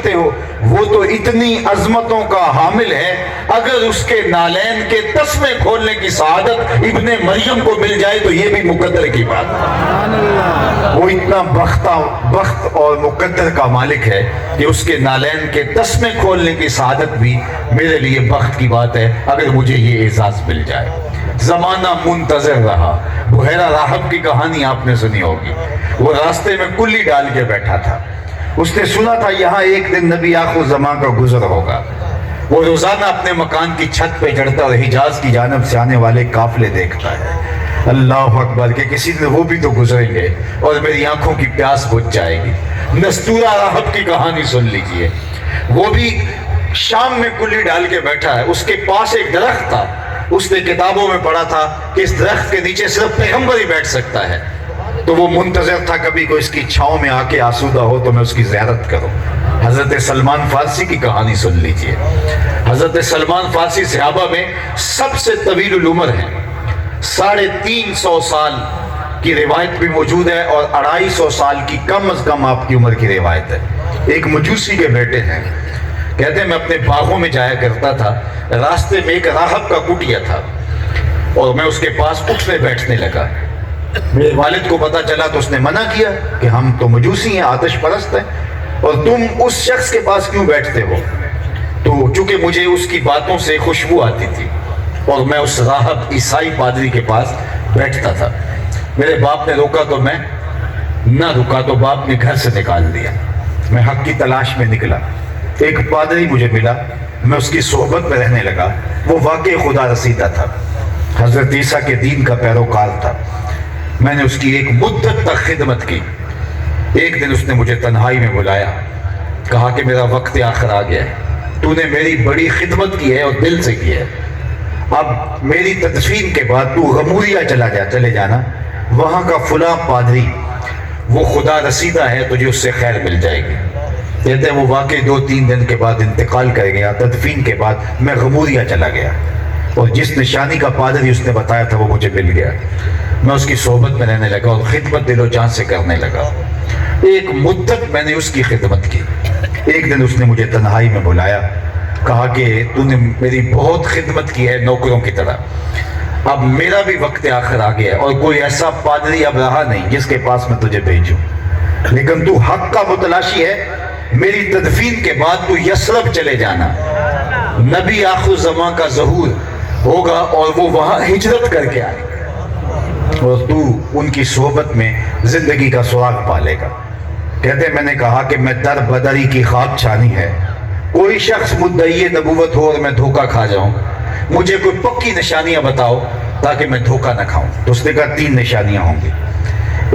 کرتے ہو وہ تو اتنی عظمتوں کا حامل ہے، اگر اس کے نالین کے تسمے کھولنے کی سعادت ابن مریم کو مل جائے تو یہ بھی مقدر کی بات ہے۔ وہ اتنا بخت اور مقدر کا مالک ہے کہ اس کے نالین کے تسمے کھولنے کی سعادت بھی میرے لیے بخت کی بات ہے اگر مجھے یہ اعزاز مل جائے۔ زمانہ منتظر رہا۔ بحیرہ راہب کی کہانی آپ نے سنی ہوگی، وہ راستے میں کلی ڈال کے بیٹھا تھا، اس نے سنا تھا یہاں ایک دن نبی آخر زمان کا گزر ہوگا۔ وہ روزانہ اپنے مکان کی چھت پہ چڑھتا اور حجاز کی جانب سے آنے والے قافلے دیکھتا ہے۔ اللہ اکبر کہ کسی دن وہ بھی تو گزریں گے اور میری آنکھوں کی پیاس بجھ جائے گی۔ نستورہ راہب کی کہانی سن لیجئے، وہ بھی شام میں کلی ڈال کے بیٹھا ہے، اس کے پاس ایک درخت تھا، اس نے کتابوں میں پڑھا تھا کہ اس درخت کے نیچے صرف پیغمبر ہی بیٹھ سکتا ہے، تو وہ منتظر تھا کبھی کوئی اس کی چھاؤں میں آ کے آسودہ ہو تو میں اس کی زیارت کروں۔ حضرت سلمان فارسی کی کہانی سن لیجئے۔ حضرت سلمان فارسی صحابہ میں سب سے طویل العمر ہیں، 350 سال کی روایت بھی موجود ہے اور 250 سال کی کم از کم آپ کی عمر کی روایت ہے۔ ایک مجوسی کے بیٹے ہیں، کہتے ہیں میں اپنے باغوں میں جایا کرتا تھا، راستے میں ایک راہب کا کٹیا تھا اور میں اس کے پاس اٹھنے بیٹھنے لگا۔ میرے والد کو پتا چلا تو اس نے منع کیا کہ ہم تو مجوسی ہیں، آتش پرست ہیں، اور تم اس شخص کے پاس کیوں بیٹھتے ہو؟ تو چونکہ مجھے اس کی باتوں سے خوشبو آتی تھی اور میں اس راہب عیسائی پادری کے پاس بیٹھتا تھا۔ میرے باپ نے روکا تو میں نہ رکا تو باپ نے گھر سے نکال دیا۔ میں حق کی تلاش میں نکلا، ایک پادری مجھے ملا، میں اس کی صحبت میں رہنے لگا۔ وہ واقعی خدا رسیدہ تھا، حضرت عیسیٰ کے دین کا پیروکار تھا۔ میں نے اس کی ایک مدت تک خدمت کی۔ ایک دن اس نے مجھے تنہائی میں بلایا، کہا کہ میرا وقت آخر آ گیا ہے، تو نے میری بڑی خدمت کی ہے اور دل سے کی ہے، اب میری تدفین کے بعد تو غموریہ چلے جانا، وہاں کا فلاں پادری وہ خدا رسیدہ ہے، تجھے اس سے خیر مل جائے گی۔ کہتے ہیں وہ واقعی 2-3 دن کے بعد انتقال کر گیا۔ تدفین کے بعد میں غموریہ چلا گیا اور جس نشانی کا پادری اس نے بتایا تھا وہ مجھے مل گیا۔ میں اس کی صحبت میں رہنے لگا اور خدمت دل و جان سے کرنے لگا۔ ایک مدت میں نے اس کی خدمت کی۔ ایک دن اس نے مجھے تنہائی میں بلایا، کہا کہ تو نے میری بہت خدمت کی ہے نوکروں کی طرح، اب میرا بھی وقت آخر آ گیا ہے اور کوئی ایسا پادری اب رہا نہیں جس کے پاس میں تجھے بھیجوں، لیکن تو حق کا متلاشی ہے، میری تدفین کے بعد تو یثرب چلے جانا، نبی آخر زمان کا ظہور ہوگا اور وہ وہاں ہجرت کر کے آئے اور تو ان کی صحبت میں زندگی کا سراغ پالے گا۔ کہتے میں نے کہا کہ میں در بدری کی خاک چھانی ہے، کوئی شخص مدعی نبوت ہو اور میں دھوکہ کھا جاؤں، مجھے کوئی پکی نشانیاں بتاؤ تاکہ میں دھوکہ نہ کھاؤں۔ تو اس نے کہا 3 نشانیاں ہوں گی،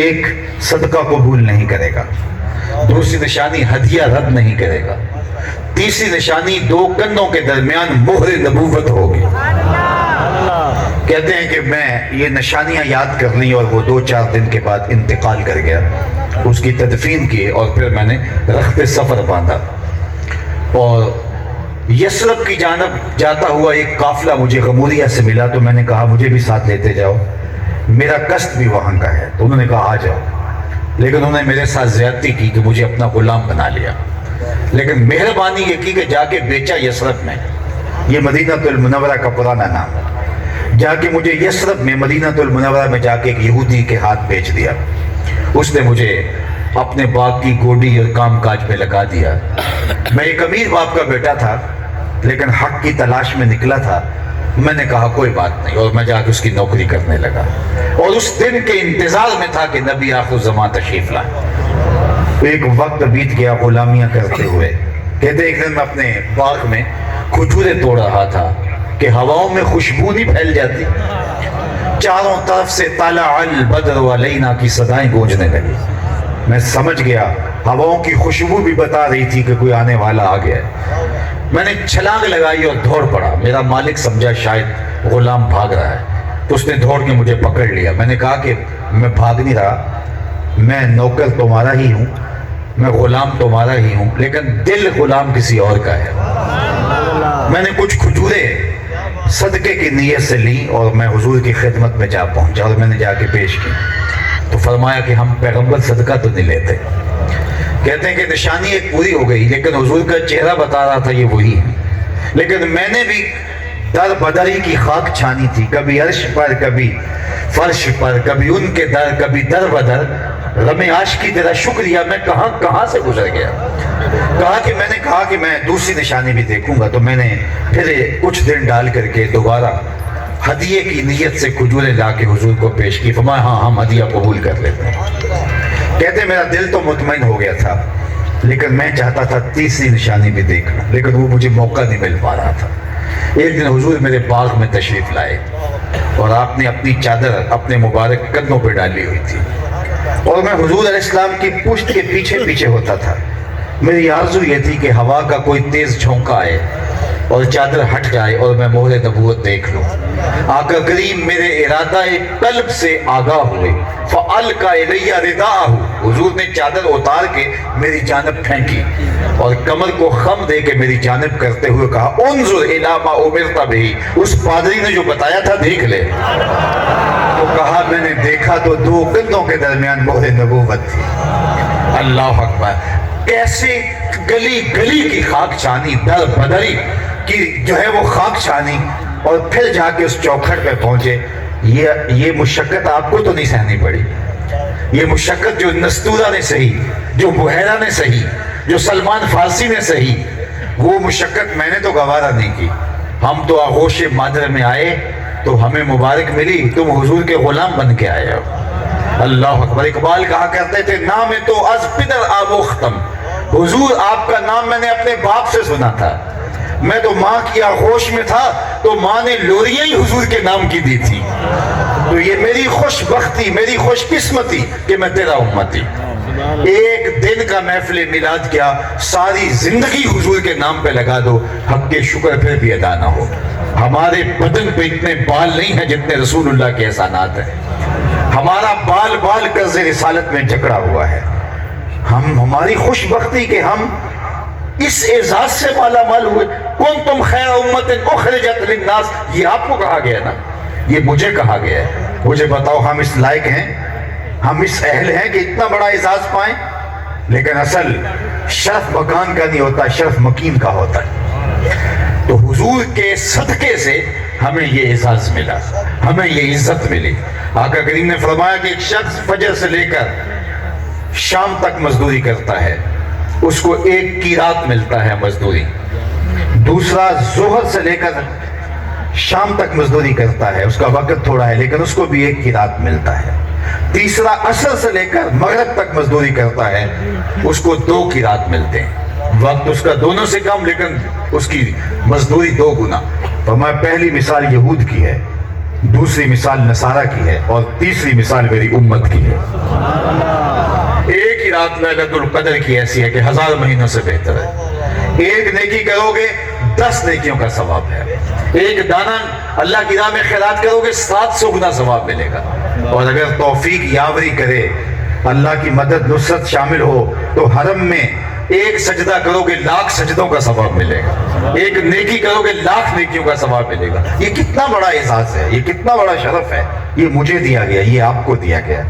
ایک صدقہ قبول نہیں کرے گا، دوسری نشانی ہدیہ رد نہیں کرے گا، تیسری نشانی 2 کندھوں کے درمیان مہر نبوت ہوگی۔ کہتے ہیں کہ میں یہ نشانیاں یاد کر لی اور وہ 2-4 دن کے بعد انتقال کر گیا، اس کی تدفین کی اور پھر میں نے رخت سفر باندھا اور یثرب کی جانب جاتا ہوا ایک قافلہ مجھے غموریہ سے ملا، تو میں نے کہا مجھے بھی ساتھ لیتے جاؤ، میرا قصد بھی وہاں کا ہے۔ تو انہوں نے کہا آ جاؤ، لیکن انہوں نے میرے ساتھ زیادتی کی کہ مجھے اپنا غلام بنا لیا، لیکن مہربانی یہ کی کہ جا کے بیچا یثرب میں، یہ مدینہ المنورہ کا پرانا نام ہے، جا کے مجھے یثرب میں مدینہ المنورہ میں جا کے ایک یہودی کے ہاتھ بیچ دیا۔ اس نے مجھے اپنے باغ کی گوڈی اور کام کاج میں لگا دیا۔ میں ایک امیر باپ کا بیٹا تھا لیکن حق کی تلاش میں نکلا تھا۔ میں نے کہا کوئی بات نہیں اور میں جا کے اس کی نوکری کرنے لگا اور اس دن کے انتظار میں تھا کہ نبی آخر زمان تشریف لائیں۔ ایک وقت بیت گیا غلامیاں کرتے ہوئے۔ کہتے ایک دن میں اپنے باغ میں کھجوریں توڑ رہا تھا کہ ہواؤں میں خوشبو نہیں پھیل جاتی، چاروں طرف سے طلع البدر علینا کی صدائیں گونجنے لگی۔ میں سمجھ گیا ہواؤں کی خوشبو بھی بتا رہی تھی کہ کوئی آنے والا آ گیا ہے۔ میں نے چھلانگ لگائی اور دوڑ پڑا۔ میرا مالک سمجھا شاید غلام بھاگ رہا ہے تو اس نے دوڑ کے مجھے پکڑ لیا۔ میں نے کہا کہ میں بھاگ نہیں رہا، میں نوکر تمہارا ہی ہوں، میں غلام تمہارا ہی ہوں، لیکن دل غلام کسی اور کا ہے۔ میں نے کچھ کھجوریں صدقے کی نیت سے لی اور میں حضور کی خدمت میں جا پہنچا اور میں نے جا کے پیش کی تو فرمایا کہ ہم پیغمبر صدقہ تو نہیں لیتے، کہتے ہیں کہ نشانی ایک پوری ہو گئی، لیکن حضور کا چہرہ بتا رہا تھا یہ وہی ہے۔ لیکن میں نے بھی در بدری کی خاک چھانی تھی، کبھی عرش پر، کبھی فرش پر، کبھی ان کے در، کبھی در بدر، غم عاشقی تیرا شکریہ میں کہاں کہاں سے گزر گیا۔ میں نے کہا کہ میں دوسری نشانی بھی دیکھوں گا، تو میں نے پھر کچھ دن ڈال کر کے دوبارہ ہدیے کی نیت سے کھجوریں لا کے حضور کو پیش کی، فرمایا ہاں ہم ہدیہ قبول کر لیتے ہیں۔ کہتے ہیں میرا دل تو مطمئن ہو گیا تھا، لیکن میں چاہتا تھا تیسری نشانی بھی دیکھنا، لیکن وہ مجھے موقع نہیں مل پا رہا تھا۔ ایک دن حضور میرے باغ میں تشریف لائے اور آپ نے اپنی چادر اپنے مبارک کندھوں پہ ڈالی ہوئی تھی، اور میں حضور علیہ السلام کی پشت کے پیچھے پیچھے ہوتا تھا۔ میری آرزو یہ تھی کہ ہوا کا کوئی تیز جھونکا آئے اور چادر ہٹ جائے اور میں مہر نبوت دیکھ لوں۔ آقا کریم میرے ارادہ قلب سے آگاہ ہوئے، فَأَلْقَى إِلَيَّ رِدَاءَهُ، حضور نے چادر اتار کے میری جانب پھینکی اور کمر کو خم دے کے میری جانب کرتے ہوئے کہا انظر الی ما امرت بہ، اس پادری نے جو بتایا تھا دیکھ لے۔ تو کہا میں نے دیکھا تو دو کندھوں کے درمیان مہر نبوت تھی۔ اللہ اکبر، کیسے گلی گلی کی خاک چھانی، در بدری کی جو ہے وہ خاک چھانی، اور پھر جا کے اس چوکھٹ پہ پہنچے۔ یہ مشقت آپ کو تو نہیں سہنی پڑی، یہ مشقت جو نستورہ نے سہی، جو بحیرہ نے سہی، جو سلمان فارسی نے سہی، وہ مشقت میں نے تو گوارا نہیں کی۔ ہم تو آغوش مادر میں آئے تو ہمیں مبارک ملی، تم حضور کے غلام بن کے آئے ہو۔ اللہ اکبر، اقبال کہا کرتے تھے نام تو از پدر آموختم، حضور آپ کا نام میں نے اپنے باپ سے سنا تھا، میں تو ماں کی آغوش میں تھا تو ماں نے لوریاں ہی حضور کے نام کی دی تھی، تو یہ میری خوش بختی، میری خوش قسمتی کہ میں تیرا امتی۔ ایک دن کا محفل میلاد کیا، ساری زندگی حضور کے نام پہ لگا دو، حق کے شکر پھر بھی ادا نہ ہو۔ ہمارے بدن پہ اتنے بال نہیں ہیں جتنے رسول اللہ کے احسانات ہیں، ہمارا بال بال قرض رسالت میں جکڑا ہوا ہے۔ ہماری خوش بختی کہ ہم اس اعزاز سے مالا مال ہوئے۔ کنتم خیر امت اخرجت للناس، یہ آپ کو کہا گیا نا، یہ مجھے کہا گیا ہے۔ مجھے بتاؤ ہم اس لائق ہیں، ہم اس اہل ہیں کہ اتنا بڑا اعزاز پائیں؟ لیکن اصل شرف مکان کا نہیں ہوتا، شرف مکین کا ہوتا ہے۔ تو حضور کے صدقے سے ہمیں یہ اعزاز ملا، ہمیں یہ عزت ملی۔ آقا کریم نے فرمایا کہ ایک شخص فجر سے لے کر شام تک مزدوری کرتا ہے، اس کو ایک کی رات ملتا ہے مزدوری۔ دوسرا ظہر سے لے کر شام تک مزدوری کرتا ہے، اس کا وقت تھوڑا ہے لیکن اس کو بھی ایک کی رات ملتا ہے۔ تیسرا عصر سے لے کر مغرب تک مزدوری کرتا ہے، اس کو 2 کی رات ملتے ہیں، وقت اس کا دونوں سے کم لیکن اس کی مزدوری 2 گنا۔ فرمایا پہلی مثال یہود کی ہے، دوسری مثال نصارہ کی ہے، اور تیسری مثال میری امت کی ہے۔ ایک ہی رات لیلۃ القدر کی ایسی ہے کہ 1000 مہینوں سے بہتر ہے۔ ایک نیکی کرو گے 10 نیکیوں کا ثواب ہے، ایک دانہ اللہ کی راہ میں خیرات کرو گے 700 گنا ثواب ملے گا، اور اگر توفیق یاوری کرے، اللہ کی مدد نصرت شامل ہو تو حرم میں ایک سجدہ کرو گے 1,00,000 سجدوں کا ثواب ملے گا، ایک نیکی کرو گے 1,00,000 نیکیوں کا ثواب ملے گا۔ یہ کتنا بڑا اعزاز ہے، یہ کتنا بڑا شرف ہے، یہ مجھے دیا گیا، یہ آپ کو دیا گیا۔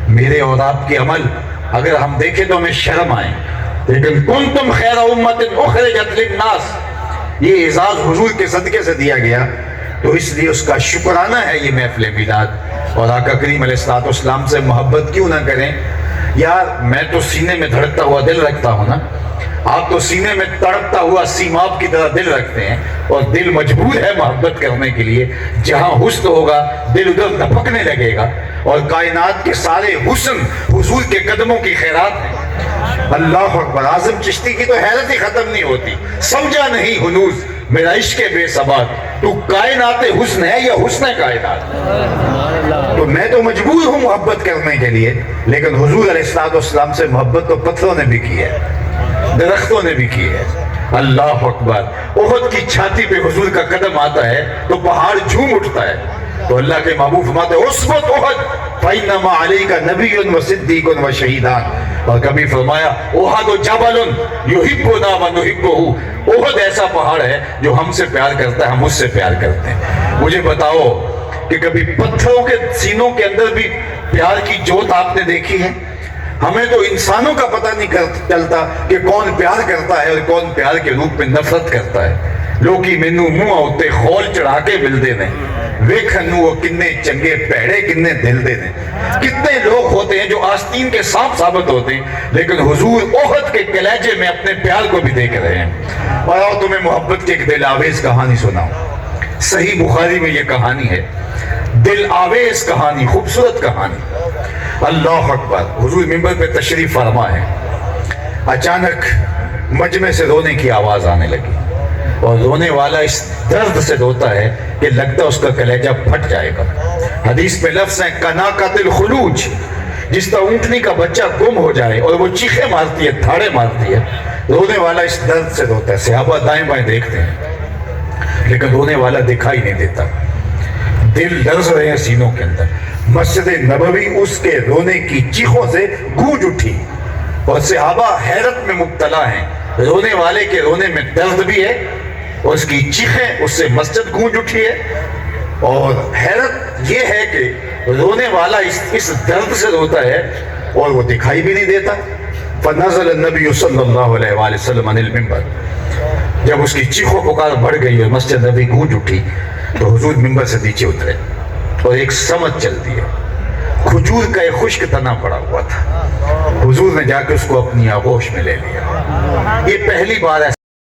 میرے اور آپ کے عمل اگر ہم دیکھیں تو ہمیں شرم آئے، لیکن کنتم خیر امت اخرجت للناس، یہ اعزاز حضور کے صدقے سے دیا گیا، تو اس لیے اس کا شکرانہ ہے یہ محفل میلاد۔ اور آقا کریم علیہ السلام سے محبت کیوں نہ کریں؟ یار میں تو سینے میں دھڑکتا ہوا دل رکھتا ہوں نا، آپ تو سینے میں تڑپتا ہوا سیماب کی طرح دل رکھتے ہیں، اور دل مجبور ہے محبت کرنے کے لیے۔ جہاں حسن ہوگا دل ادھر دھپکنے لگے گا، اور کائنات کے سارے حسن حضور کے قدموں کی خیرات ہیں۔ اللہ اکبر، اعظم چشتی کی تو حیرت ہی ختم نہیں ہوتی، سمجھا نہیں ہنوز میرا عشق بے ثبات، تو کائنات حسن ہے یا حسن کائنات؟ تو میں تو مجبور ہوں محبت کرنے کے لیے، لیکن حضور علیہ السلام سے محبت تو پتھروں نے بھی کی ہے، درختوں نے بھی کی ہے۔ اللہ اکبر، احد کی چھاتی پہ حضور کا قدم آتا ہے تو پہاڑ جھوم اٹھتا ہے، تو اللہ کے محبوب فرماتے ہیں عصبت احد فإنما علیک نبی و صدیق و شہیدان، اور کبھی فرمایا احد جبل یحبنا و نحبہ، احد ایسا پہاڑ ہے جو ہم سے پیار کرتا ہے، ہم اس سے پیار کرتے ہیں۔ مجھے بتاؤ کہ کبھی پتھروں کے سینوں کے اندر بھی پیار کی جوت آپ نے دیکھی ہے؟ ہمیں تو انسانوں کا پتہ نہیں چلتا کہ کون پیار کرتا ہے اور کون پیار کے روپ میں نفرت کرتا ہے. لوکی مینوں منہ ہوتے خول چڑھا کے ملتے ہیں, ویکھن وہ کتنے چنگے پیڑے کتنے دل دے نے. کتنے لوگ ہوتے ہیں جو آستین کے سانپ ثابت ہوتے ہیں لیکن حضور احد کے کلیجے میں اپنے پیار کو بھی دیکھ رہے ہیں. اور آؤ تمہیں محبت کی ایک دل آویز کہانی سناؤں. صحیح بخاری میں یہ کہانی ہے, دل آویز کہانی, خوبصورت کہانی. اللہ اکبر. حضور منبر پہ تشریف فرما ہے, اچانک مجمع سے رونے کی آواز آنے لگی اور رونے والا اس درد سے روتا ہے کہ لگتا اس کا کلیجہ پھٹ جائے گا. حدیث میں لفظ ہے کناکۃ الخلوج, جس طرح اونٹنی کا بچہ گم ہو جائے اور وہ چیخیں مارتی ہے, دھاڑے مارتی ہے, رونے والا اس درد سے روتا ہے. صحابہ دائیں بائیں دیکھتے ہیں لیکن رونے والا دکھائی نہیں دیتا. دل لرز رہے ہیں سینوں کے اندر. مسجد نبوی اس کے رونے کی چیخوں سے گونج اٹھی اور صحابہ حیرت میں مبتلا ہیں. رونے والے کے رونے میں درد بھی ہے اور اس کی چیخیں, اس سے مسجد گونج اٹھی ہے. اور حیرت یہ ہے کہ رونے والا اس درد سے روتا ہے اور وہ دکھائی بھی نہیں دیتا. فنزل النبی صلی اللہ علیہ وآلہ وسلم عن المنبر. جب اس کی چیخ و پکار بڑھ گئی اور مسجد نبی گونج اٹھی تو حضور منبر سے نیچے اترے اور ایک سمجھ چلتی ہے. کھجور کا ایک خشک تنا پڑا ہوا تھا, حضور نے جا کے اس کو اپنی آغوش میں لے لیا. یہ پہلی بار ہے